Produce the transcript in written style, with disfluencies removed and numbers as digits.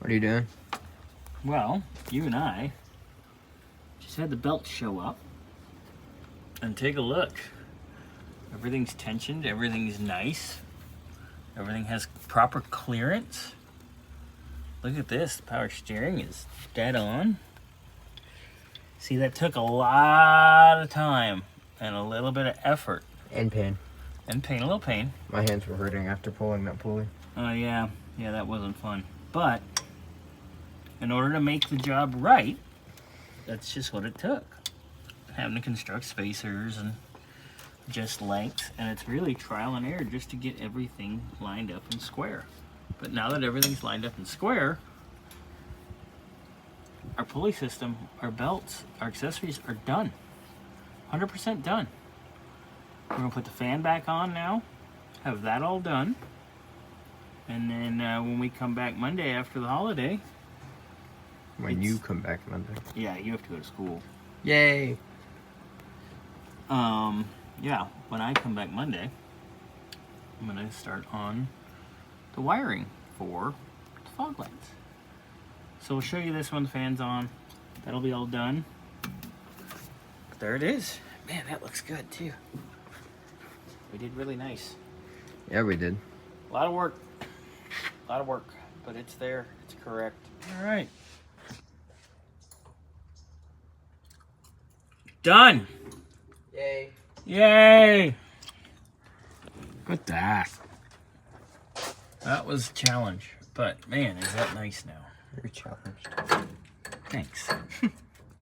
What are you doing? Well, you and I just had the belt show up. And take a look. Everything's tensioned, everything's nice. Everything has proper clearance. Look at this, the power steering is dead on. See, that took a lot of time and a little bit of effort. And pain. And pain, a little pain. My hands were hurting after pulling that pulley. Oh yeah, that wasn't fun. But in order to make the job right, that's just what it took. Having to construct spacers and just length, and it's really trial and error just to get everything lined up and square. But now that everything's lined up and square, our pulley system, our belts, our accessories are done. 100% done. We're gonna put the fan back on now, have that all done, and then when we come back Monday after the holiday. When you come back Monday. Yeah, you have to go to school. Yay! Yeah, when I come back Monday, I'm gonna start on the wiring for the fog lights. So we'll show you this when the fan's on. That'll be all done. But there it is. Man, that looks good too. We did really nice. Yeah, we did. A lot of work, but it's there, it's correct. All right. Done. Yay. Yay! Look at that. That was a challenge, but man, is that nice now. Very challenged. Thanks.